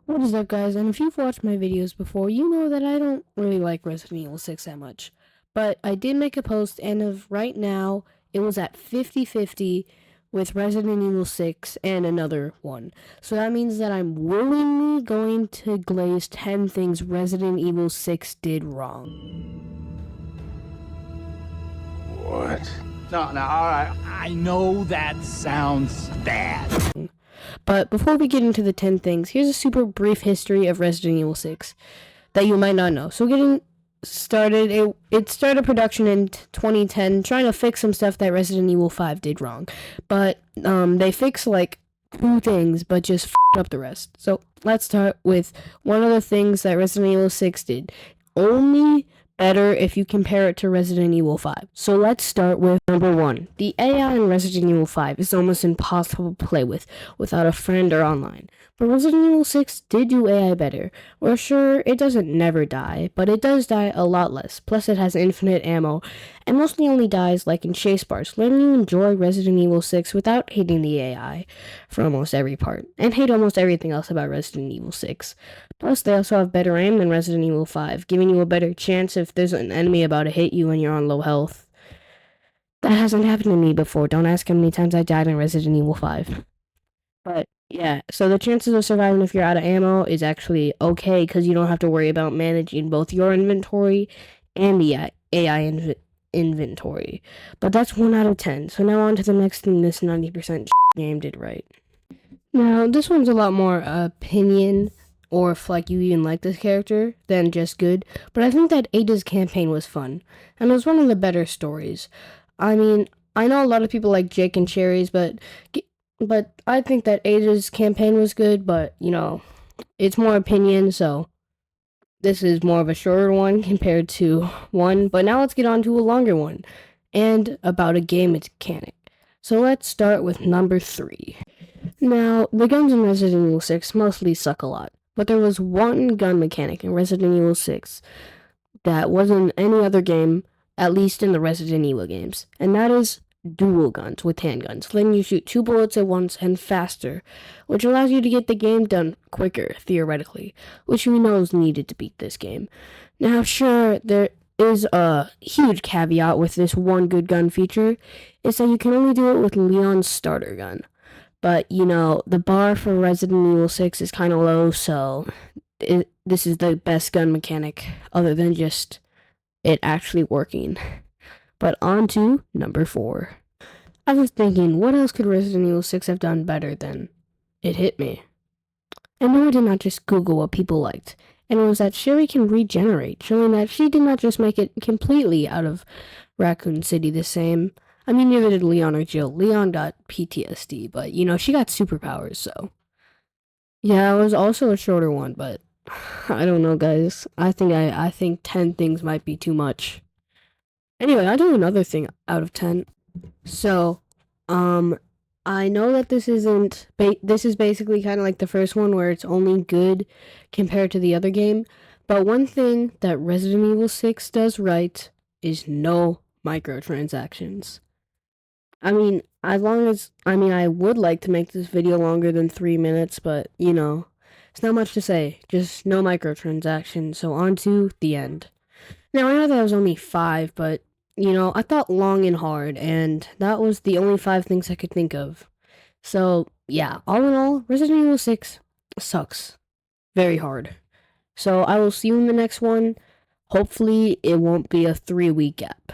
What is up, guys? And if you've watched my videos before, you know that I don't really like Resident Evil 6 that much. But I did make a post, and of right now, it was at 50-50 with Resident Evil 6 and another one. So that means that I'm willingly going to glaze 10 things Resident Evil 6 did wrong. What? No, all right. I know that sounds bad. But before we get into the 10 things, here's a super brief history of Resident Evil 6 that you might not know. So getting started, it started production in 2010, trying to fix some stuff that Resident Evil 5 did wrong. But they fixed like 2 things, but just f***ed up the rest. So let's start with one of the things that Resident Evil 6 did. Only better if you compare it to Resident Evil 5. So let's start with number 1. The AI in Resident Evil 5 is almost impossible to play with without a friend or online. But Resident Evil 6 did do AI better. We're sure it doesn't never die, but it does die a lot less. Plus it has infinite ammo, and mostly only dies like in chase bars, letting you enjoy Resident Evil 6 without hating the AI for almost every part, and hate almost everything else about Resident Evil 6. Plus, they also have better aim than Resident Evil 5, giving you a better chance if there's an enemy about to hit you when you're on low health. That hasn't happened to me before. Don't ask how many times I died in Resident Evil 5. But, yeah, so the chances of surviving if you're out of ammo is actually okay, because you don't have to worry about managing both your inventory and the AI inventory. But that's 1 out of 10. So now on to the next thing this 90% game did right. Now, this one's a lot more opinion, or if like you even like this character, than just good. But I think that Ada's campaign was fun, and it was one of the better stories. I mean, I know a lot of people like Jake and Cherries, but I think that Ada's campaign was good. But you know, it's more opinion, so this is more of a shorter one compared to one. But now let's get on to a longer one, and about a game mechanic. So let's start with number 3. Now, the guns in Resident Evil 6 mostly suck a lot, but there was one gun mechanic in Resident Evil 6 that wasn't in any other game, at least in the Resident Evil games, and that is dual guns with handguns, letting you shoot 2 bullets at once and faster, which allows you to get the game done quicker, theoretically, which we know is needed to beat this game. Now, sure, there is a huge caveat with this one good gun feature, is that you can only do it with Leon's starter gun. But, you know, the bar for Resident Evil 6 is kind of low, so this is the best gun mechanic, other than just it actually working. But on to number 4. I was thinking, what else could Resident Evil 6 have done better than it hit me? And no, I did not just Google what people liked, and it was that Sherry can regenerate, showing that she did not just make it completely out of Raccoon City the same. I mean, neither did Leon or Jill. Leon got PTSD, but, you know, she got superpowers, so. Yeah, it was also a shorter one, but I don't know, guys. I think 10 things might be too much. Anyway, I'll do another thing out of 10. So, I know that this is basically kind of like the first one where it's only good compared to the other game, but one thing that Resident Evil 6 does right is no microtransactions. I mean, I would like to make this video longer than 3 minutes, but, you know, it's not much to say. Just no microtransactions, so on to the end. Now, I know that was only 5, but, you know, I thought long and hard, and that was the only 5 things I could think of. So, yeah, all in all, Resident Evil 6 sucks. Very hard. So, I will see you in the next one. Hopefully, it won't be a 3-week gap.